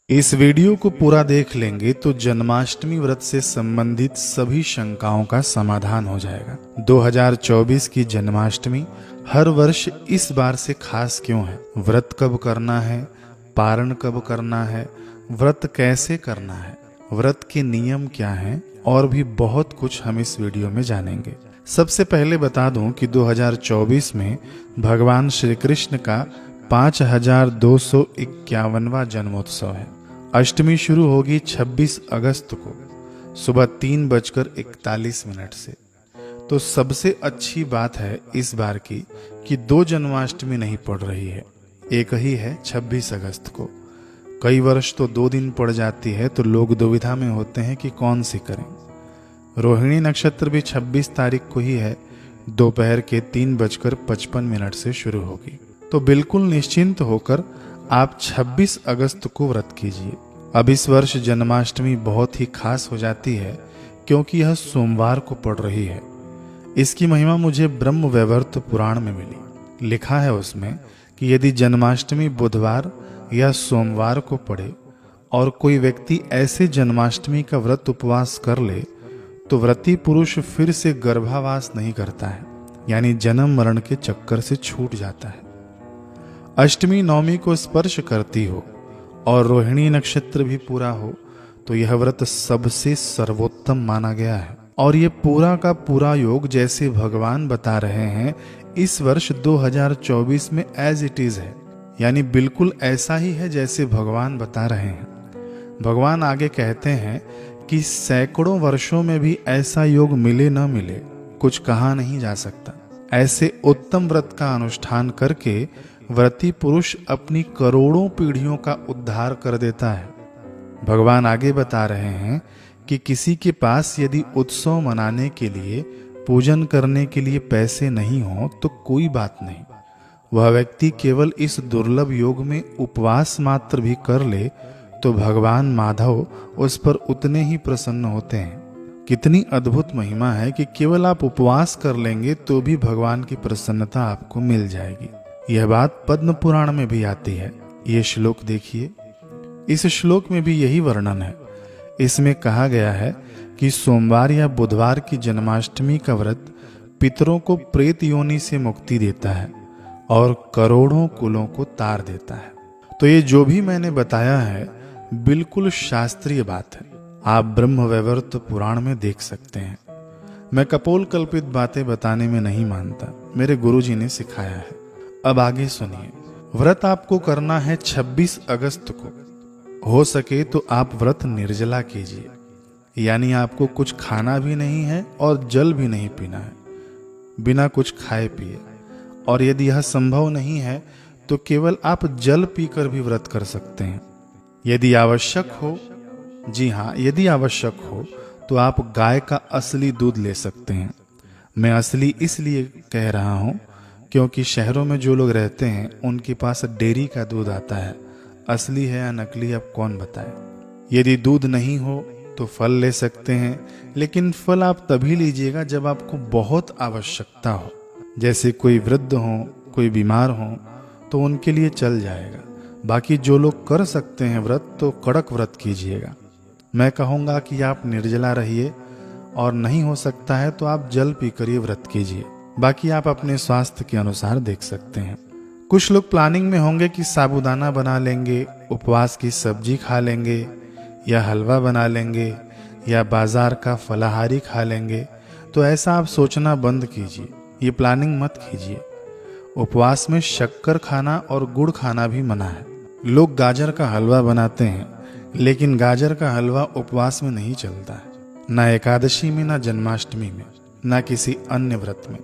इस वीडियो को पूरा देख लेंगे तो जन्माष्टमी व्रत से संबंधित सभी शंकाओं का समाधान हो जाएगा। 2024 की जन्माष्टमी हर वर्ष इस बार से खास क्यों है? व्रत कब करना है, पारण कब करना है, व्रत कैसे करना है, व्रत के नियम क्या हैं और भी बहुत कुछ हम इस वीडियो में जानेंगे। सबसे पहले बता दूं कि 2024 में भगवान श्री कृष्ण का 5251वां जन्मोत्सव है। अष्टमी शुरू होगी 26 अगस्त को सुबह 3:41 से। तो सबसे अच्छी बात है इस बार की कि 2 जन्माष्टमी नहीं पड़ रही है, एक ही है 26 अगस्त को। कई वर्ष तो 2 दिन पड़ जाती है, तो लोग दुविधा में होते हैं कि कौन सी करें। रोहिणी नक्षत्र भी 26 तारीख को ही है, दोपहर के 3:55 से शुरू होगी। तो बिल्कुल निश्चिंत होकर आप 26 अगस्त को व्रत कीजिए। अब इस वर्ष जन्माष्टमी बहुत ही खास हो जाती है क्योंकि यह सोमवार को पड़ रही है। इसकी महिमा मुझे ब्रह्म वैवर्त पुराण में मिली। लिखा है उसमें कि यदि जन्माष्टमी बुधवार या सोमवार को पड़े और कोई व्यक्ति ऐसे जन्माष्टमी का व्रत उपवास कर ले तो व्रती पुरुष फिर से गर्भावास नहीं करता है, यानी जन्म मरण के चक्कर से छूट जाता है। अष्टमी नवमी को स्पर्श करती हो और रोहिणी नक्षत्र भी पूरा हो तो यह व्रत सबसे सर्वोत्तम माना गया है। और ये पूरा का पूरा योग जैसे भगवान बता रहे हैं इस वर्ष 2024 में एज इट इज है, यानी बिल्कुल ऐसा ही है जैसे भगवान बता रहे हैं। भगवान आगे कहते हैं कि सैकड़ों वर्षों में भी ऐसा योग मिले न मिले कुछ कहा नहीं जा सकता। ऐसे उत्तम व्रत का अनुष्ठान करके व्रती पुरुष अपनी करोड़ों पीढ़ियों का उद्धार कर देता है। भगवान आगे बता रहे हैं कि किसी के पास यदि उत्सव मनाने के लिए, पूजन करने के लिए पैसे नहीं हो तो कोई बात नहीं, वह व्यक्ति केवल इस दुर्लभ योग में उपवास मात्र भी कर ले तो भगवान माधव उस पर उतने ही प्रसन्न होते हैं। कितनी अद्भुत महिमा है कि केवल आप उपवास कर लेंगे तो भी भगवान की प्रसन्नता आपको मिल जाएगी। यह बात पद्म पुराण में भी आती है। ये श्लोक देखिए, इस श्लोक में भी यही वर्णन है। इसमें कहा गया है कि सोमवार या बुधवार की जन्माष्टमी का व्रत पितरों को प्रेत योनि से मुक्ति देता है और करोड़ों कुलों को तार देता है। तो ये जो भी मैंने बताया है बिल्कुल शास्त्रीय बात है, आप ब्रह्म वैवर्त पुराण में देख सकते हैं। मैं कपोल कल्पित बातें बताने में नहीं मानता, मेरे गुरुजी ने सिखाया है। अब आगे सुनिए। व्रत आपको करना है 26 अगस्त को। हो सके तो आप व्रत निर्जला कीजिए, यानी आपको कुछ खाना भी नहीं है और जल भी नहीं पीना है, बिना कुछ खाए पिए। और यदि यह संभव नहीं है तो केवल आप जल पीकर भी व्रत कर सकते हैं। यदि आवश्यक हो, जी हाँ, यदि आवश्यक हो तो आप गाय का असली दूध ले सकते हैं। मैं असली इसलिए कह रहा हूँ क्योंकि शहरों में जो लोग रहते हैं उनके पास डेयरी का दूध आता है। असली है या नकली अब कौन बताए। यदि दूध नहीं हो तो फल ले सकते हैं, लेकिन फल आप तभी लीजिएगा जब आपको बहुत आवश्यकता हो। जैसे कोई वृद्ध हो, कोई बीमार हो तो उनके लिए चल जाएगा। बाकी जो लोग कर सकते हैं व्रत तो कड़क व्रत कीजिएगा। मैं कहूँगा कि आप निर्जला रहिए और नहीं हो सकता है तो आप जल पीकर ये व्रत कीजिए। बाकी आप अपने स्वास्थ्य के अनुसार देख सकते हैं। कुछ लोग प्लानिंग में होंगे कि साबूदाना बना लेंगे, उपवास की सब्जी खा लेंगे या हलवा बना लेंगे या बाजार का फलाहारी खा लेंगे। तो ऐसा आप सोचना बंद कीजिए, ये प्लानिंग मत कीजिए। उपवास में शक्कर खाना और गुड़ खाना भी मना है। लोग गाजर का हलवा बनाते हैं, लेकिन गाजर का हलवा उपवास में नहीं चलता है, ना एकादशी में, ना जन्माष्टमी में, ना किसी अन्य व्रत में।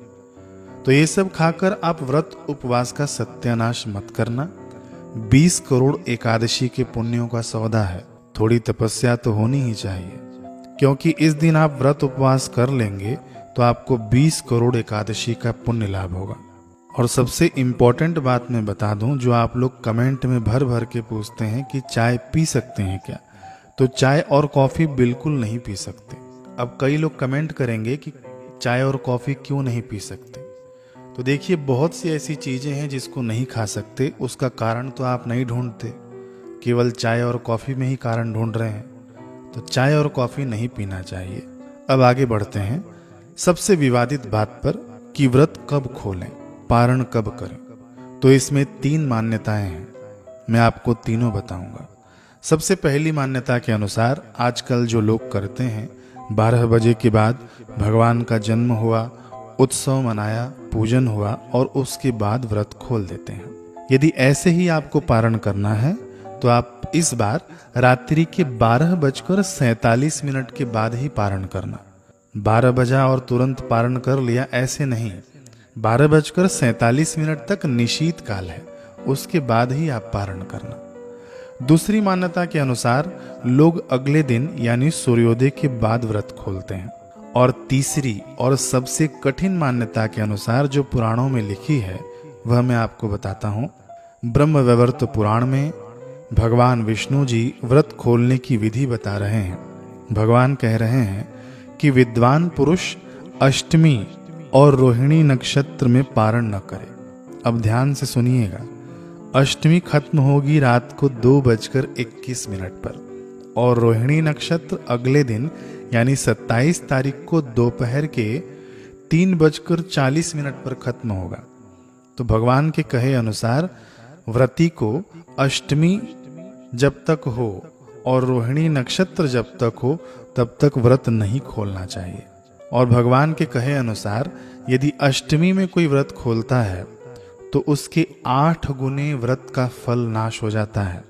तो ये सब खाकर आप व्रत उपवास का सत्यानाश मत करना। 20 करोड़ एकादशी के पुण्यों का सौदा है, थोड़ी तपस्या तो होनी ही चाहिए। क्योंकि इस दिन आप व्रत उपवास कर लेंगे तो आपको 20 करोड़ एकादशी का पुण्य लाभ होगा। और सबसे इम्पोर्टेंट बात मैं बता दूं, जो आप लोग कमेंट में भर भर के पूछते हैं कि चाय पी सकते हैं क्या, तो चाय और कॉफ़ी बिल्कुल नहीं पी सकते। अब कई लोग कमेंट करेंगे कि चाय और कॉफ़ी क्यों नहीं पी सकते। तो देखिए, बहुत सी ऐसी चीज़ें हैं जिसको नहीं खा सकते, उसका कारण तो आप नहीं ढूंढते। केवल चाय और कॉफ़ी में ही कारण ढूंढ रहे हैं तो चाय और कॉफ़ी नहीं पीना चाहिए। अब आगे बढ़ते हैं सबसे विवादित बात पर कि व्रत कब खोलें, पारण कब करें। तो इसमें 3 मान्यताएं हैं, मैं आपको तीनों बताऊंगा। सबसे पहली मान्यता के अनुसार आजकल जो लोग करते हैं 12 बजे के बाद भगवान का जन्म हुआ, उत्सव मनाया, पूजन हुआ और उसके बाद व्रत खोल देते हैं। यदि ऐसे ही आपको पारण करना है तो आप इस बार रात्रि के 12:47 के बाद ही पारण करना। 12 बजा और तुरंत पारण कर लिया, ऐसे नहीं। 12:47 तक निशीत काल है, उसके बाद ही आप पारण करना। दूसरी मान्यता के अनुसार लोग अगले दिन यानी सूर्योदय के बाद व्रत खोलते हैं। और तीसरी और सबसे कठिन मान्यता के अनुसार जो पुराणों में लिखी है वह मैं आपको बताता हूँ। ब्रह्मवैवर्त पुराण में भगवान विष्णु जी व्रत खोलने की विधि बता रहे हैं। भगवान कह रहे हैं कि विद्वान पुरुष अष्टमी और रोहिणी नक्षत्र में पारण न करे। अब ध्यान से सुनिएगा, अष्टमी खत्म होगी रात को 2:21 पर और रोहिणी नक्षत्र अगले दिन यानी 27 तारीख को दोपहर के 3:40 पर खत्म होगा। तो भगवान के कहे अनुसार व्रती को अष्टमी जब तक हो और रोहिणी नक्षत्र जब तक हो तब तक व्रत नहीं खोलना चाहिए। और भगवान के कहे अनुसार यदि अष्टमी में कोई व्रत खोलता है तो उसके 8 गुने व्रत का फल नाश हो जाता है।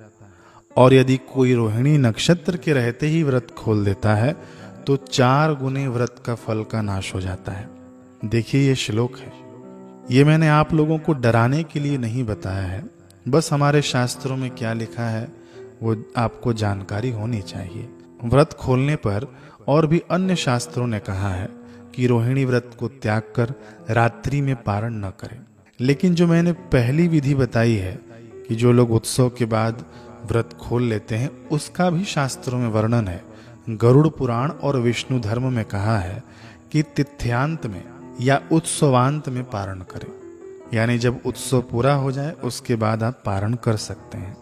और यदि कोई रोहिणी नक्षत्र के रहते ही व्रत खोल देता है तो 4 गुने व्रत का फल का नाश हो जाता है। देखिए ये श्लोक है, ये मैंने आप लोगों को डराने के लिए नहीं बताया है, बस हमारे शास्त्रों में क्या लिखा है वो आपको जानकारी होनी चाहिए। व्रत खोलने पर और भी अन्य शास्त्रों ने कहा है कि रोहिणी व्रत को त्याग कर रात्रि में पारण न करें। लेकिन जो मैंने पहली विधि बताई है कि जो लोग उत्सव के बाद व्रत खोल लेते हैं, उसका भी शास्त्रों में वर्णन है। गरुड़ पुराण और विष्णु धर्म में कहा है कि तिथ्यांत में या उत्सवांत में पारण करें, यानी जब उत्सव पूरा हो जाए उसके बाद आप पारण कर सकते हैं।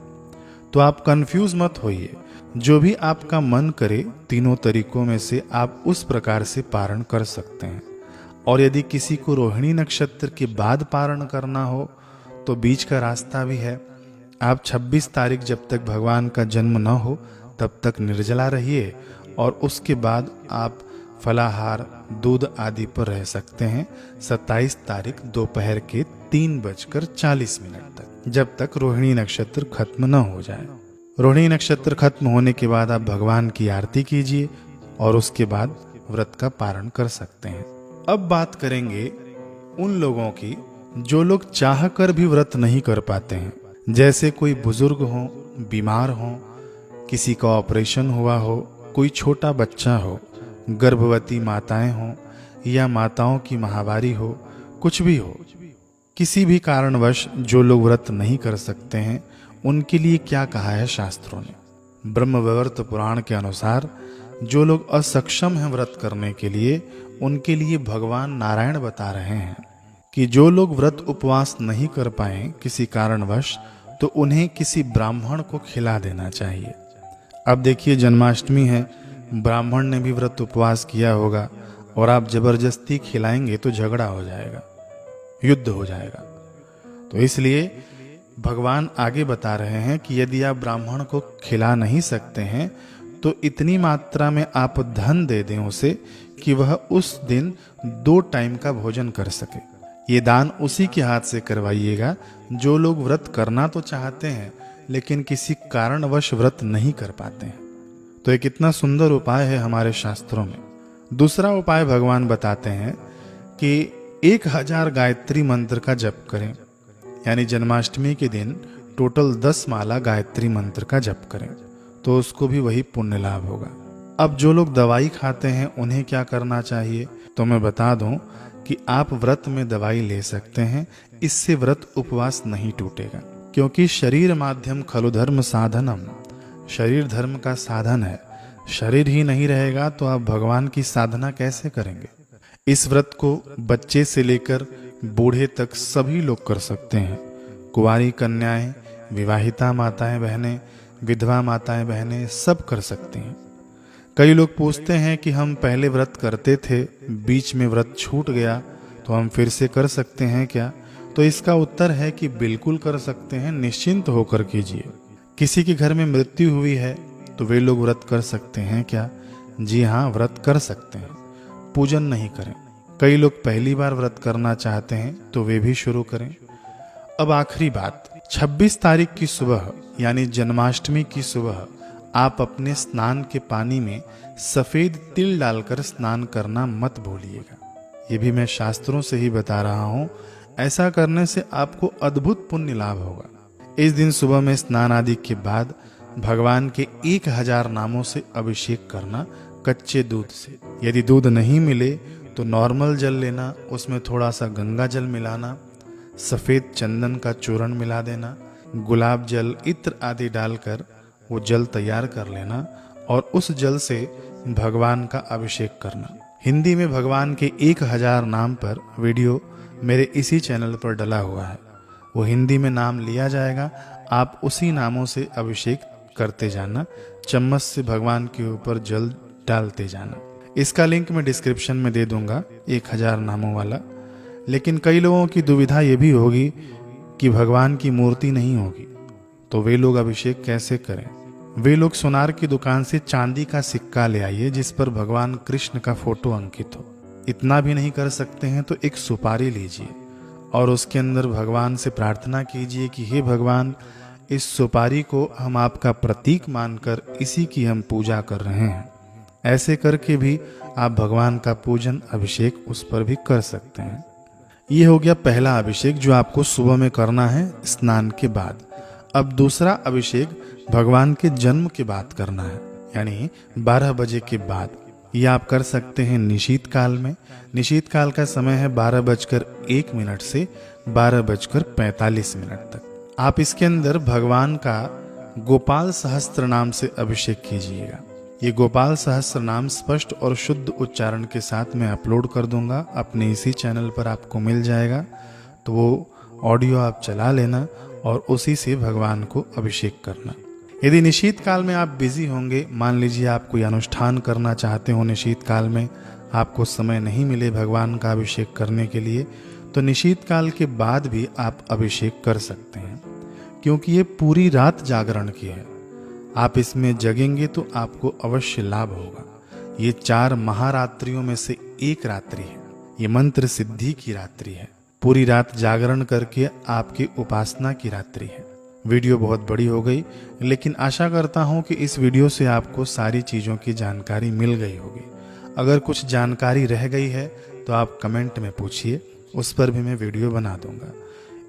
तो आप कंफ्यूज मत होइए, जो भी आपका मन करे तीनों तरीकों में से आप उस प्रकार से पारण कर सकते हैं। और यदि किसी को रोहिणी नक्षत्र के बाद पारण करना हो तो बीच का रास्ता भी है। आप 26 तारीख जब तक भगवान का जन्म न हो तब तक निर्जला रहिए और उसके बाद आप फलाहार, दूध आदि पर रह सकते हैं 27 तारीख दोपहर के 3:40 तक, जब तक रोहिणी नक्षत्र खत्म न हो जाए। रोहिणी नक्षत्र खत्म होने के बाद आप भगवान की आरती कीजिए और उसके बाद व्रत का पारण कर सकते हैं। अब बात करेंगे उन लोगों की जो लोग चाहकर भी व्रत नहीं कर पाते हैं। जैसे कोई बुजुर्ग हो, बीमार हो, किसी का ऑपरेशन हुआ हो, कोई छोटा बच्चा हो, गर्भवती माताएं हो या माताओं की माहवारी हो, कुछ भी हो, किसी भी कारणवश जो लोग व्रत नहीं कर सकते हैं उनके लिए क्या कहा है शास्त्रों ने। ब्रह्मवैवर्त पुराण के अनुसार जो लोग असक्षम हैं व्रत करने के लिए, उनके लिए भगवान नारायण बता रहे हैं कि जो लोग व्रत उपवास नहीं कर पाए किसी कारणवश, तो उन्हें किसी ब्राह्मण को खिला देना चाहिए। अब देखिए जन्माष्टमी है, ब्राह्मण ने भी व्रत उपवास किया होगा और आप जबरदस्ती खिलाएंगे तो झगड़ा हो जाएगा, युद्ध हो जाएगा। तो इसलिए भगवान आगे बता रहे हैं कि यदि आप ब्राह्मण को खिला नहीं सकते हैं तो इतनी मात्रा में आप धन दे दें उसे कि वह उस दिन 2 टाइम का भोजन कर सके। ये दान उसी के हाथ से करवाइएगा जो लोग व्रत करना तो चाहते हैं लेकिन किसी कारणवश व्रत नहीं कर पाते हैं। तो एक इतना सुंदर उपाय है हमारे शास्त्रों में। दूसरा उपाय भगवान बताते हैं कि 1000 गायत्री मंत्र का जप करें, यानी जन्माष्टमी के दिन टोटल 10 माला गायत्री मंत्र का जप करें तो उसको भी वही पुण्य लाभ होगा। अब जो लोग दवाई खाते हैं उन्हें क्या करना चाहिए, तो मैं बता दूं कि आप व्रत में दवाई ले सकते हैं, इससे व्रत उपवास नहीं टूटेगा, क्योंकि शरीर माध्यम खलु धर्म साधनम, शरीर धर्म का साधन है। शरीर ही नहीं रहेगा तो आप भगवान की साधना कैसे करेंगे। इस व्रत को बच्चे से लेकर बूढ़े तक सभी लोग कर सकते हैं। कुंवारी कन्याएं, विवाहिता माताएं बहनें, विधवा माताएं बहनें सब कर सकती हैं। कई लोग पूछते हैं कि हम पहले व्रत करते थे, बीच में व्रत छूट गया तो हम फिर से कर सकते हैं क्या? तो इसका उत्तर है कि बिल्कुल कर सकते हैं, निश्चिंत होकर कीजिए। किसी के घर में मृत्यु हुई है तो वे लोग व्रत कर सकते हैं क्या? जी हाँ, व्रत कर सकते हैं, पूजन नहीं करें। कई लोग पहली बार व्रत करना चाहते हैं तो वे भी शुरू करें। अब आखिरी बात, 26 तारीख की सुबह यानी जन्माष्टमी की सुबह आप अपने स्नान के पानी में सफेद तिल डालकर स्नान करना मत भूलिएगा। ये भी मैं शास्त्रों से ही बता रहा हूँ। ऐसा करने से आपको अद्भुत पुण्य लाभ होगा। इस दिन सुबह में स्नान आदि के बाद भगवान के 1000 नामों से अभिषेक करना कच्चे दूध से। यदि दूध नहीं मिले तो नॉर्मल जल लेना, उसमें थोड़ा सा गंगा जल मिलाना, सफ़ेद चंदन का चूर्ण मिला देना, गुलाब जल, इत्र आदि डालकर वो जल तैयार कर लेना और उस जल से भगवान का अभिषेक करना। हिंदी में भगवान के 1000 नाम पर वीडियो मेरे इसी चैनल पर डला हुआ है। वो हिंदी में नाम लिया जाएगा, आप उसी नामों से अभिषेक करते जाना, चम्मच से भगवान के ऊपर जल डालते जाना। इसका लिंक मैं डिस्क्रिप्शन में दे दूंगा, 1000 नामों वाला। लेकिन कई लोगों की दुविधा ये भी होगी कि भगवान की मूर्ति नहीं होगी तो वे लोग अभिषेक कैसे करें? वे लोग सोनार की दुकान से चांदी का सिक्का ले आइए जिस पर भगवान कृष्ण का फोटो अंकित हो। इतना भी नहीं कर सकते हैं तो एक सुपारी लीजिए और उसके अंदर भगवान से प्रार्थना कीजिए कि हे भगवान, इस सुपारी को हम आपका प्रतीक मानकर इसी की हम पूजा कर रहे हैं। ऐसे करके भी आप भगवान का पूजन, अभिषेक उस पर भी कर सकते हैं। ये हो गया पहला अभिषेक जो आपको सुबह में करना है स्नान के बाद। अब दूसरा अभिषेक भगवान के जन्म के बाद करना है, यानी 12 बजे के बाद। ये आप कर सकते हैं निशीत काल में। निशीत काल का समय है 12:01 से 12:45 तक। आप इसके अंदर भगवान का गोपाल सहस्त्र नाम से अभिषेक कीजिएगा। ये गोपाल सहस्त्र नाम स्पष्ट और शुद्ध उच्चारण के साथ मैं अपलोड कर दूंगा, अपने इसी चैनल पर आपको मिल जाएगा। तो वो ऑडियो आप चला लेना और उसी से भगवान को अभिषेक करना। यदि निशीत काल में आप बिजी होंगे, मान लीजिए आप कोई अनुष्ठान करना चाहते हो निशीत काल में, आपको समय नहीं मिले भगवान का अभिषेक करने के लिए, तो निशीत काल के बाद भी आप अभिषेक कर सकते हैं, क्योंकि ये पूरी रात जागरण की है। आप इसमें जगेंगे तो आपको अवश्य लाभ होगा। ये 4 महारात्रियों में से एक रात्रि है। ये मंत्र सिद्धि की रात्रि है। पूरी रात जागरण करके आपकी उपासना की रात्रि है। वीडियो बहुत बड़ी हो गई, लेकिन आशा करता हूँ कि इस वीडियो से आपको सारी चीज़ों की जानकारी मिल गई होगी। अगर कुछ जानकारी रह गई है तो आप कमेंट में पूछिए, उस पर भी मैं वीडियो बना दूंगा।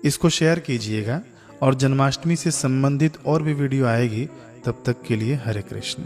इसको शेयर कीजिएगा और जन्माष्टमी से संबंधित और भी वीडियो आएगी। तब तक के लिए हरे कृष्ण।